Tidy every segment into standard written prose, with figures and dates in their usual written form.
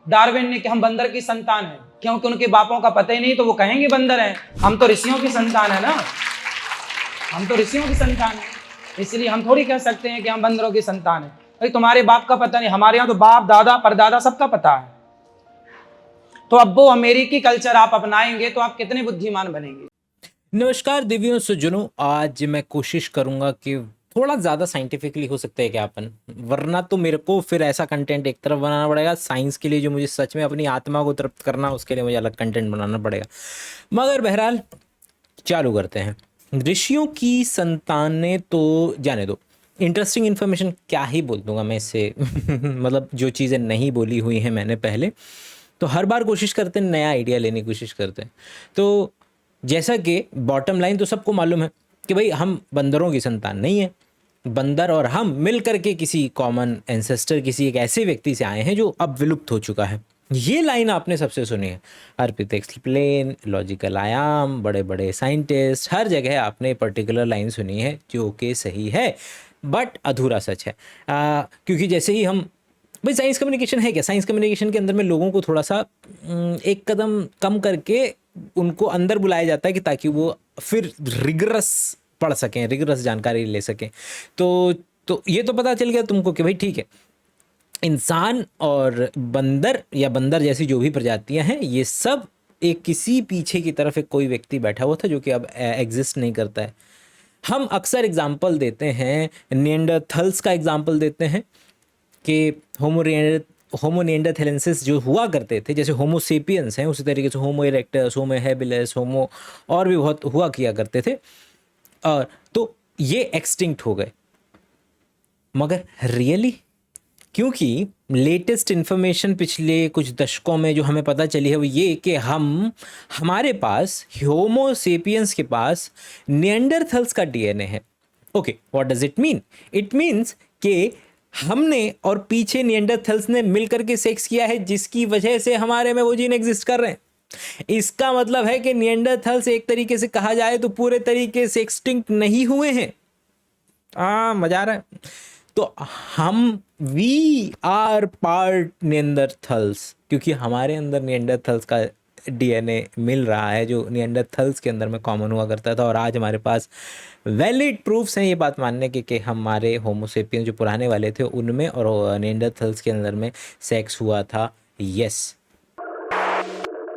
Darwin ने कि हम बंदर की संतान है, क्योंकि उनके बापों का पता ही नहीं तो वो कहेंगे बंदर है। हम तो ऋषियों की संतान है ना, हम तो ऋषियों की संतान है, इसलिए हम थोड़ी कह सकते हैं कि हम बंदरों की संतान है। भाई तुम्हारे बाप का पता नहीं, हमारे यहाँ तो बाप दादा परदादा सबका पता है। तो अब वो अमेरिकी कल्चर आप अपनाएंगे तो आप कितने बुद्धिमान बनेंगे। नमस्कार दिव्यों सज्जनों, आज मैं कोशिश करूंगा कि थोड़ा ज़्यादा साइंटिफिकली हो सकता है ज्ञापन, वरना तो मेरे को फिर ऐसा कंटेंट एक तरफ बनाना पड़ेगा साइंस के लिए जो मुझे सच में अपनी आत्मा को तृप्त करना, उसके लिए मुझे अलग कंटेंट बनाना पड़ेगा। मगर बहरहाल चालू करते हैं। ऋषियों की संतानें तो जाने दो, इंटरेस्टिंग इन्फॉर्मेशन क्या ही बोल दूंगा मैं इससे मतलब जो चीज़ें नहीं बोली हुई हैं मैंने पहले, तो हर बार कोशिश करते हैं नया आइडिया लेने की कोशिश करते हैं। तो जैसा कि बॉटम लाइन तो सबको मालूम है कि भाई हम बंदरों की संतान नहीं है, बंदर और हम मिल करके किसी कॉमन एंसेस्टर, किसी एक ऐसे व्यक्ति से आए हैं जो अब विलुप्त हो चुका है। ये लाइन आपने सबसे सुनी है, अर्पित एक्सप्लेन, लॉजिकल आयाम, बड़े बड़े साइंटिस्ट, हर जगह आपने पर्टिकुलर लाइन सुनी है जो कि सही है बट अधूरा सच है। क्योंकि जैसे ही हम भाई साइंस कम्युनिकेशन है क्या, साइंस कम्युनिकेशन के अंदर में लोगों को थोड़ा सा एक कदम कम करके उनको अंदर बुलाया जाता है कि ताकि वो फिर रिगरस पढ़ सकें, रिगरस जानकारी ले सकें। तो ये तो पता चल गया तुमको कि भाई ठीक है, इंसान और बंदर या बंदर जैसी जो भी प्रजातियां हैं ये सब एक किसी पीछे की तरफ एक कोई व्यक्ति बैठा हुआ था जो कि अब एग्जिस्ट नहीं करता है। हम अक्सर एग्जाम्पल देते हैं, निएंडरथल्स का एग्जाम्पल देते हैं कि होमो निएंडरथैलेंसिस जो हुआ करते थे, जैसे होमो सेपियंस हैं, उसी तरीके से होमो इरेक्टस, होमो हैबिलिस, होमो और भी बहुत हुआ किया करते थे, और तो ये एक्सटिंक्ट हो गए। मगर रियली, क्योंकि लेटेस्ट इन्फॉर्मेशन पिछले कुछ दशकों में जो हमें पता चली है वो ये कि हमारे पास होमो सेपियंस के पास निएंडरथल्स का डीएनए है। Okay, what does it mean? It means कि हमने और पीछे निएंडरथल्स ने मिलकर के सेक्स किया है, जिसकी वजह से हमारे में वो जीन एग्जिस्ट कर रहे हैं। इसका मतलब है कि निएंडरथल्स एक तरीके से कहा जाए तो पूरे तरीके से एक्सटिंक्ट नहीं हुए हैं। मजा आ रहा है। तो हम वी आर पार्ट निएंडरथल्स, क्योंकि हमारे अंदर निएंडरथल्स का डीएनए मिल रहा है जो निएंडरथल्स के अंदर में कॉमन हुआ करता था, और आज हमारे पास वैलिड प्रूफ्स हैं ये बात मानने के कि हमारे होमोसेपियन जो पुराने वाले थे उनमें और निएंडरथल्स के अंदर में सेक्स हुआ था। यस,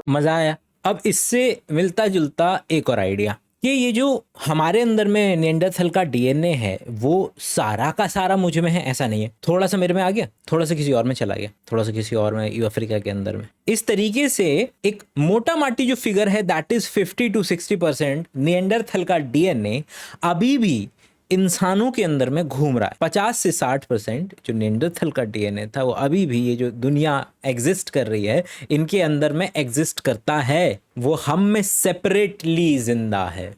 मज़ा आया। अब इससे मिलता जुलता एक और आइडिया कि ये जो हमारे अंदर में निएंडरथल का डीएनए है वो सारा का सारा मुझ में है, ऐसा नहीं है। थोड़ा सा मेरे में आ गया, थोड़ा सा किसी और में चला गया, थोड़ा सा किसी और में, अफ्रीका के अंदर में। इस तरीके से एक मोटा माटी जो फिगर है दैट इज 50 to 60% निएंडरथल का डीएनए अभी भी इंसानों के अंदर में घूम रहा है। 50 से 60% जो निएंडरथल का डीएनए था वो अभी भी ये जो दुनिया एग्जिस्ट कर रही है इनके अंदर में एग्जिस्ट करता है, वो हम में सेपरेटली जिंदा है।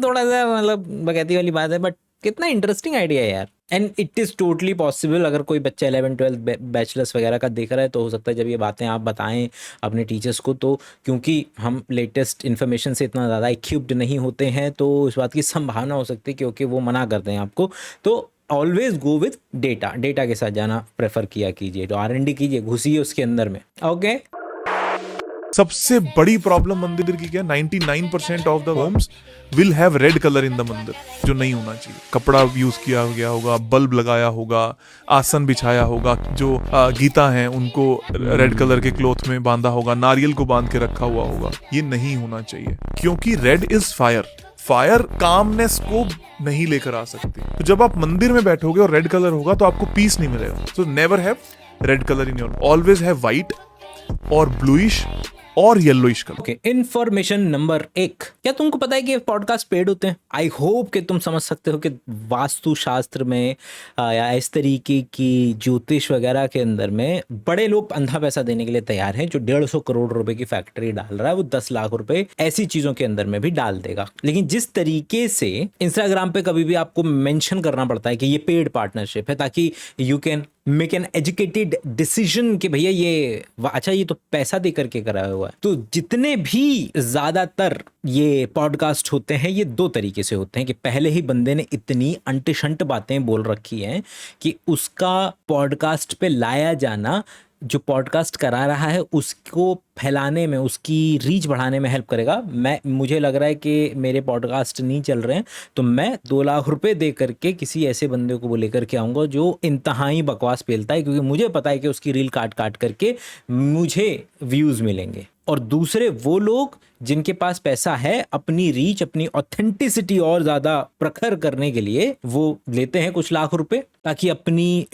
थोड़ा सा मतलब बगैती वाली बात है बट कितना इंटरेस्टिंग आइडिया है यार। And it is totally possible. अगर कोई बच्चा 11-12 बैचलर्स वगैरह का देख रहा है तो हो सकता है जब ये बातें आप बताएं अपने टीचर्स को, तो क्योंकि हम लेटेस्ट इन्फॉर्मेशन से इतना ज़्यादा इक्विप्ड नहीं होते हैं तो इस बात की संभावना हो सकती है क्योंकि वो मना करते हैं आपको। तो ऑलवेज गो विद डेटा के साथ जाना प्रेफर किया कीजिए, तो R&D कीजिए, घुसिए उसके अंदर में। ओके, सबसे बड़ी प्रॉब्लम मंदिर की क्या, 99% of the homes will have read colour in the मंदिर, जो नहीं होना चाहिए। कपड़ा यूज किया गया होगा, बल्ब लगाया होगा, आसन बिछाया होगा, जो गीता हैं उनको रेड कलर के क्लॉथ में बांधा होगा, नारियल को बांध के रखा हुआ होगा। ये नहीं होना चाहिए क्योंकि रेड इज फायर कामनेस को नहीं लेकर आ सकती। तो जब आप मंदिर में बैठोगे और रेड कलर होगा तो आपको पीस नहीं मिलेगा। So never have read colour in your, always have white और ब्लूइश और yellowish colour. Okay, information number 1, क्या तुमको पता है कि पॉडकास्ट पेड होते हैं? आई होप कि तुम समझ सकते हो कि वास्तु शास्त्र में या इस तरीके की ज्योतिष वगैरह के अंदर में बड़े लोग अंधा पैसा देने के लिए तैयार हैं। जो 150 करोड़ रुपए की फैक्ट्री डाल रहा है वो 10 लाख रुपए ऐसी चीजों के अंदर में भी डाल देगा। लेकिन जिस तरीके से इंस्टाग्राम पे कभी भी आपको मेंशन करना पड़ता है कि ये पेड पार्टनरशिप है ताकि you can make an educated decision कि भैया ये अच्छा ये तो पैसा दे करके कराया हुआ है। तो जितने भी ज्यादातर ये पॉडकास्ट होते हैं ये 2 तरीके से होते हैं कि पहले ही बंदे ने इतनी अंट-शंट बातें बोल रखी हैं कि उसका पॉडकास्ट पे लाया जाना जो पॉडकास्ट करा रहा है उसको फैलाने में, उसकी रीच बढ़ाने में हेल्प करेगा। मुझे लग रहा है कि मेरे पॉडकास्ट नहीं चल रहे हैं तो मैं 2 लाख रुपए दे करके किसी ऐसे बंदे को लेकर के आऊँगा जो इंतहाई बकवास पेलता है, क्योंकि मुझे पता है कि उसकी रील काट काट करके मुझे व्यूज़ मिलेंगे। और दूसरे वो लोग जिनके पास पैसा है, अपनी रीच, अपनी ऑथेंटिसिटी और ज़्यादा प्रखर करने के लिए वो लेते हैं कुछ लाख रुपए ताकि अपने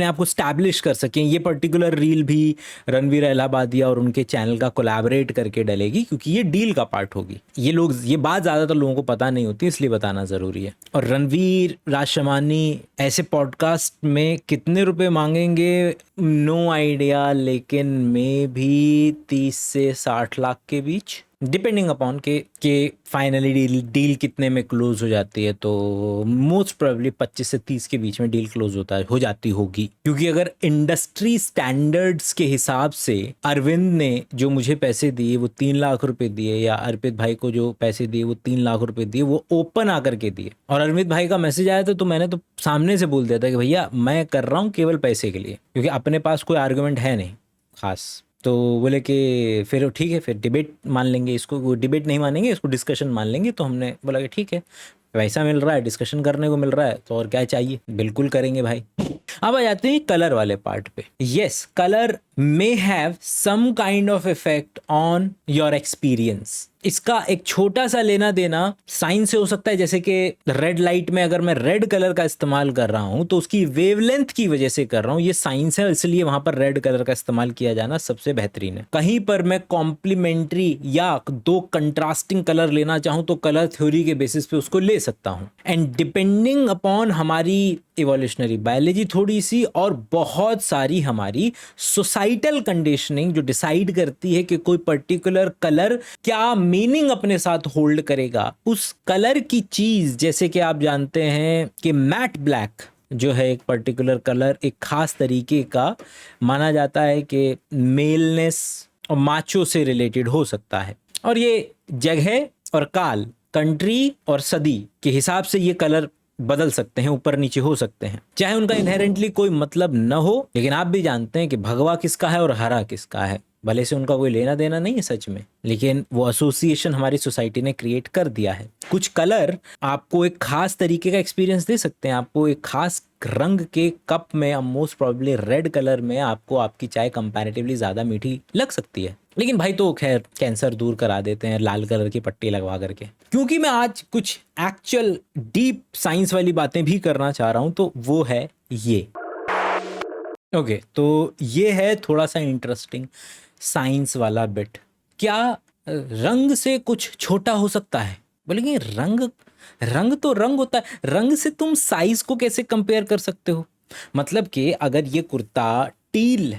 आप को स्टैब्लिश कर सकें। ये पर्टिकुलर रील भी रणवीर इलाहाबादिया और उनके चैनल का कोलैबोरेट करके डलेगी, क्योंकि ये डील का पार्ट होगी। ये बात ज़्यादातर लोगों को पता नहीं होती, इसलिए बताना ज़रूरी है। और रणवीर, राजशमानी ऐसे पॉडकास्ट में कितने रुपए मांगेंगे नो आइडिया, लेकिन मे भी 30 से 60 लाख के बीच, डिपेंडिंग अपॉन के फाइनली डील कितने में क्लोज हो जाती है। तो मोस्ट प्रोबेबली 25 से 30 के बीच में डील क्लोज हो जाती होगी, क्योंकि अगर इंडस्ट्री स्टैंडर्ड्स के हिसाब से अरविंद ने जो मुझे पैसे दिए वो 3 लाख रुपए दिए, या अर्पित भाई को जो पैसे दिए वो 3 लाख रुपए दिए, वो ओपन आकर के दिए। और अरविंद भाई का मैसेज आया था तो मैंने तो सामने से बोल दिया था कि भैया मैं कर रहा हूँ केवल पैसे के लिए, क्योंकि अपने पास कोई आर्गुमेंट है नहीं खास। तो बोले कि फिर ठीक है, फिर डिबेट मान लेंगे इसको, डिबेट नहीं मानेंगे इसको, डिस्कशन मान लेंगे। तो हमने बोला कि ठीक है, पैसा मिल रहा है, डिस्कशन करने को मिल रहा है, तो और क्या चाहिए, बिल्कुल करेंगे भाई। अब आ जाते हैं कलर वाले पार्ट पे। Yes, colour may have some kind of effect on your experience. इसका एक छोटा सा लेना देना साइंस से हो सकता है, जैसे कि रेड लाइट में अगर मैं रेड कलर का इस्तेमाल कर रहा हूं तो उसकी वेवलेंथ की वजह से कर रहा हूं, ये साइंस है, इसलिए वहां पर रेड कलर का इस्तेमाल किया जाना सबसे बेहतरीन है। कहीं पर मैं कॉम्प्लीमेंट्री या 2 कंट्रास्टिंग कलर लेना चाहूं तो कलर थ्योरी के बेसिस पे उसको ले सकता हूं। एंड डिपेंडिंग अपॉन हमारी इवोल्यूशनरी बायोलॉजी थोड़ी सी और बहुत सारी हमारी सोसाइटल कंडीशनिंग जो डिसाइड करती है कि कोई पर्टिकुलर कलर क्या मीनिंग अपने साथ होल्ड करेगा, उस कलर की चीज, जैसे कि आप जानते हैं कि मैट ब्लैक जो है एक पर्टिकुलर कलर, एक खास तरीके का माना जाता है कि मेलनेस और माचो से रिलेटेड हो सकता है। और ये जगह और काल, कंट्री और सदी के हिसाब से ये कलर बदल सकते हैं, ऊपर नीचे हो सकते हैं, चाहे उनका इनहेरेंटली कोई मतलब न हो। लेकिन आप भी जानते हैं कि भगवा किसका है और हरा किसका है, भले से उनका कोई लेना देना नहीं है सच में, लेकिन वो एसोसिएशन हमारी सोसाइटी ने क्रिएट कर दिया है। कुछ कलर आपको एक खास तरीके का एक्सपीरियंस दे सकते हैं। आपको एक खास रंग के कप में, मोस्ट प्रोबेबली रेड कलर में, आपको आपकी चाय कंपैरेटिवली ज़्यादा मीठी लग सकती है। लेकिन भाई तो खैर कैंसर दूर करा देते हैं लाल कलर की पट्टी लगवा करके। क्योंकि मैं आज कुछ एक्चुअल डीप साइंस वाली बातें भी करना चाह रहा हूँ, तो वो है ये। ओके, तो ये है थोड़ा सा इंटरेस्टिंग साइंस वाला बिट। क्या रंग से कुछ छोटा हो सकता है? बोलेंगे रंग तो रंग होता है, रंग से तुम साइज को कैसे कंपेयर कर सकते हो? मतलब कि अगर ये कुर्ता टील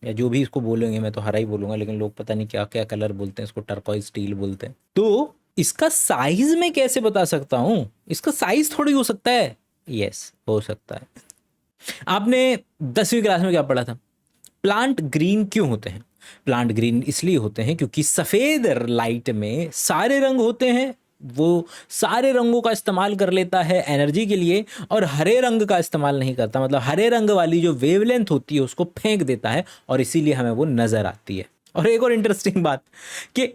या जो भी इसको बोलेंगे, मैं तो हरा ही बोलूंगा, लेकिन लोग पता नहीं क्या क्या कलर बोलते हैं, इसको टर्कोइज स्टील बोलते हैं, तो इसका साइज मैं कैसे बता सकता हूं? इसका साइज थोड़ी हो सकता है। यस, हो सकता है। आपने 10वीं क्लास में क्या पढ़ा था? प्लांट ग्रीन क्यों होते हैं? प्लांट ग्रीन इसलिए होते हैं क्योंकि सफेद लाइट में सारे रंग होते हैं, वो सारे रंगों का इस्तेमाल कर लेता है एनर्जी के लिए, और हरे रंग का इस्तेमाल नहीं करता। मतलब हरे रंग वाली जो वेवलेंथ होती है उसको फेंक देता है, और इसीलिए हमें वो नजर आती है। और एक और इंटरेस्टिंग बात कि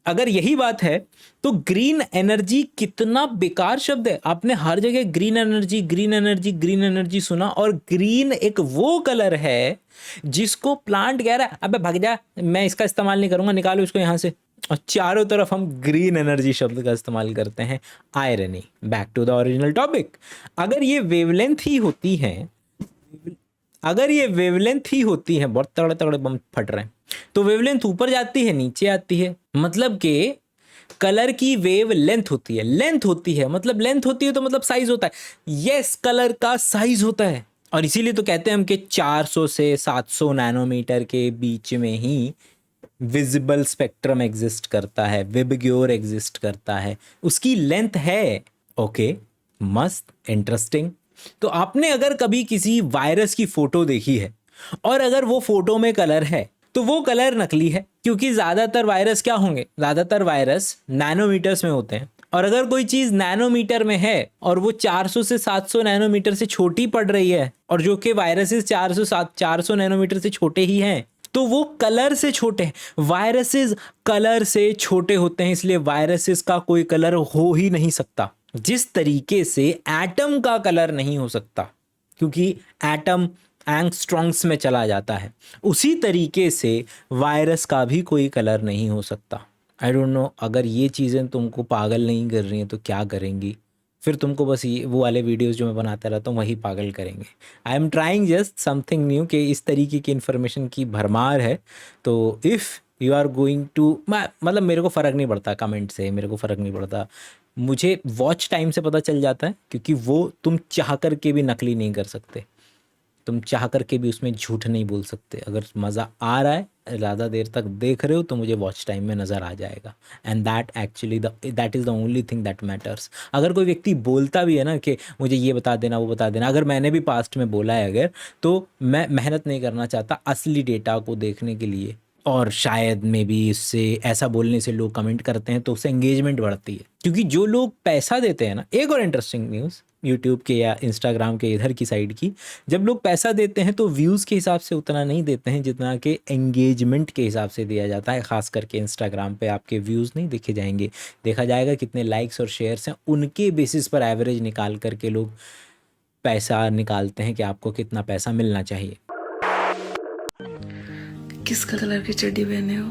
अगर यही बात है तो ग्रीन एनर्जी कितना बेकार शब्द है। आपने हर जगह green energy green energy green energy सुना, और ग्रीन एक वो कलर है जिसको प्लांट कह रहा है अबे भाग जा, मैं इसका इस्तेमाल नहीं करूंगा, निकालो इसको यहां से, और चारों तरफ हम ग्रीन एनर्जी शब्द का इस्तेमाल करते हैं। Irony. Back to the original topic. अगर ये वेवलेंथ ही होती है, बहुत तगड़े तगड़े बम फट रहे हैं, तो वेवलेंथ ऊपर जाती है नीचे आती है। मतलब कि कलर की वेव लेंथ होती है, लेंथ होती है, मतलब लेंथ होती है तो मतलब साइज होता है। यस, कलर का साइज होता है, और इसीलिए तो कहते हैं हम कि 400 से 700 नैनोमीटर के बीच में ही विजिबल स्पेक्ट्रम एग्जिस्ट करता है, विबग्योर एग्जिस्ट करता है, उसकी लेंथ है। ओके, मस्त, इंटरेस्टिंग। तो आपने अगर कभी किसी वायरस की फोटो देखी है, और अगर वो फोटो में कलर है, तो वो कलर नकली है, क्योंकि ज्यादातर वायरस क्या होंगे? ज्यादातर वायरस नैनोमीटर्स में होते हैं, और अगर कोई चीज़ नैनोमीटर में है और वो 400 से 700 नैनोमीटर से छोटी पड़ रही है, और जो कि वायरसेस 400 नैनोमीटर से छोटे ही हैं, तो वो कलर से छोटे हैं। वायरसेस कलर से छोटे होते हैं, इसलिए वायरसेस का कोई कलर हो ही नहीं सकता। जिस तरीके से एटम का कलर नहीं हो सकता क्योंकि एटम एंगस्ट्रॉन्ग्स में चला जाता है, उसी तरीके से वायरस का भी कोई कलर नहीं हो सकता। आई डोंट नो, अगर ये चीज़ें तुमको पागल नहीं कर रही हैं तो क्या करेंगी? फिर तुमको बस ये वो वाले वीडियोस जो मैं बनाता रहता हूँ वही पागल करेंगे। I am trying just something new, कि इस तरीके की इन्फॉर्मेशन की भरमार है। तो if you are going to, मतलब मेरे को फ़र्क नहीं पड़ता कमेंट से, मेरे को फ़र्क नहीं पड़ता, मुझे वॉच टाइम से पता चल जाता है, क्योंकि वो तुम चाह कर के भी नकली नहीं कर सकते, तुम चाह करके भी उसमें झूठ नहीं बोल सकते। अगर मज़ा आ रहा है, ज़्यादा देर तक देख रहे हो, तो मुझे वॉच टाइम में नज़र आ जाएगा। And that is the only thing that matters. अगर कोई व्यक्ति बोलता भी है ना कि मुझे ये बता देना, वो बता देना, अगर मैंने भी पास्ट में बोला है अगर, तो मैं मेहनत नहीं करना चाहता असली डेटा को देखने के लिए। और शायद में भी इससे, ऐसा बोलने से लोग कमेंट करते हैं तो उससे एंगेजमेंट बढ़ती है, क्योंकि जो लोग पैसा देते हैं ना, एक और इंटरेस्टिंग न्यूज़ यूट्यूब के या इंस्टाग्राम के इधर की साइड की, जब लोग पैसा देते हैं तो व्यूज़ के हिसाब से उतना नहीं देते हैं जितना कि एंगेजमेंट के हिसाब से दिया जाता है। ख़ास करके इंस्टाग्राम पे आपके व्यूज़ नहीं देखे जाएंगे, देखा जाएगा कितने लाइक्स और शेयर्स हैं, उनके बेसिस पर एवरेज निकाल करके लोग पैसा निकालते हैं कि आपको कितना पैसा मिलना चाहिए। किस कलर की चड्डी पहने हो?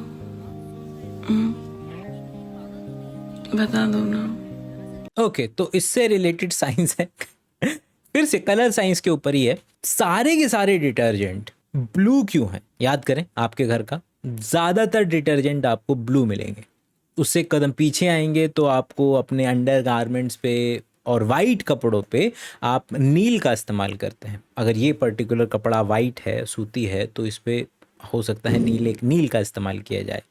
बता दो ना। ओके, तो इससे रिलेटेड साइंस है फिर से कलर साइंस के ऊपर ही है। सारे के सारे डिटर्जेंट ब्लू क्यों हैं? याद करें, आपके घर का ज़्यादातर डिटर्जेंट आपको ब्लू मिलेंगे। उससे कदम पीछे आएंगे तो आपको अपने अंडर गारमेंट्स पे और वाइट कपड़ों पे आप नील का इस्तेमाल करते हैं। अगर ये पर्टिकुलर कपड़ा वाइट है, सूती है, तो इस पर हो सकता है नील का इस्तेमाल किया जाए।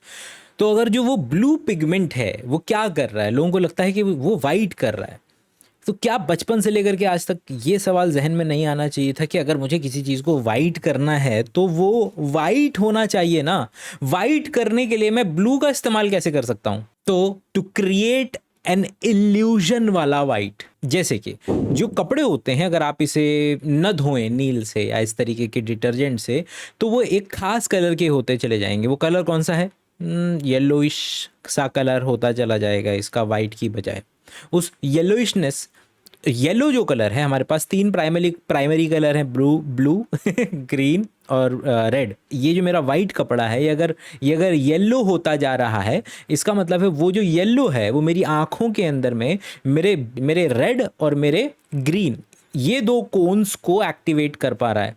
तो अगर जो वो ब्लू पिगमेंट है वो क्या कर रहा है, लोगों को लगता है कि वो वाइट कर रहा है, तो क्या बचपन से लेकर के आज तक ये सवाल जहन में नहीं आना चाहिए था कि अगर मुझे किसी चीज़ को वाइट करना है तो वो वाइट होना चाहिए ना? वाइट करने के लिए मैं ब्लू का इस्तेमाल कैसे कर सकता हूँ? तो टू क्रिएट एन इल्यूजन वाला वाइट, जैसे कि जो कपड़े होते हैं, अगर आप इसे न धोएं नील से या इस तरीके के डिटर्जेंट से, तो वो एक खास कलर के होते चले जाएंगे। वो कलर कौन सा है? येलोइश सा कलर होता चला जाएगा इसका, वाइट की बजाय। उस येलोइशनेस, येलो जो कलर है, हमारे पास 3 प्राइमरी कलर हैं, ब्लू ग्रीन और रेड। ये जो मेरा वाइट कपड़ा है, ये अगर येलो होता जा रहा है, इसका मतलब है वो जो येलो है वो मेरी आँखों के अंदर में मेरे रेड और मेरे ग्रीन, ये 2 कोन्स को एक्टिवेट कर पा रहा है।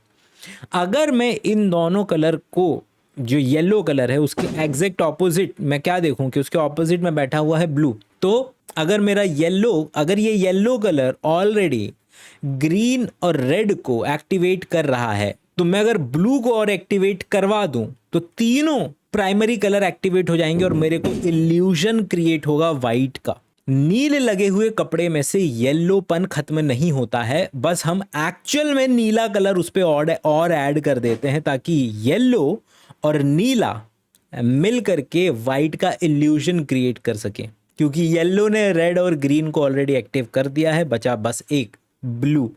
अगर मैं इन दोनों कलर को, जो येलो कलर है उसके एग्जैक्ट ऑपोजिट मैं क्या देखूं कि उसके ऑपोजिट में बैठा हुआ है ब्लू, तो अगर ये येलो कलर ऑलरेडी ग्रीन और रेड को एक्टिवेट कर रहा है, तो मैं अगर ब्लू को और एक्टिवेट करवा दूं तो तीनों प्राइमरी कलर एक्टिवेट हो जाएंगे और मेरे को इल्यूजन क्रिएट होगा वाइट का। नील लगे हुए कपड़े में से येल्लोपन खत्म नहीं होता है, बस हम एक्चुअल में नीला कलर उस पर और ऐड कर देते हैं ताकि येलो और नीला मिल करके वाइट का इल्यूजन क्रिएट कर सके। क्योंकि येलो ने रेड और ग्रीन को ऑलरेडी एक्टिव कर दिया है, बचा बस एक ब्लू,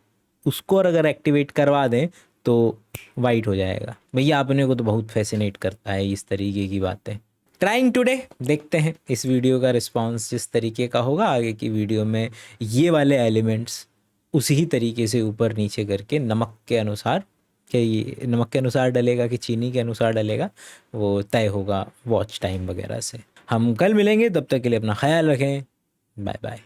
उसको और अगर एक्टिवेट करवा दें तो वाइट हो जाएगा। भैया अपने को तो बहुत फैसिनेट करता है इस तरीके की बातें। ट्राइंग टुडे, देखते हैं इस वीडियो का रिस्पांस जिस तरीके का होगा, आगे की वीडियो में ये वाले एलिमेंट्स उसी ही तरीके से ऊपर नीचे करके नमक के अनुसार, कि ये नमक के अनुसार डलेगा कि चीनी के अनुसार डलेगा, वो तय होगा वॉच टाइम वगैरह से। हम कल मिलेंगे, तब तक के लिए अपना ख्याल रखें, बाय बाय।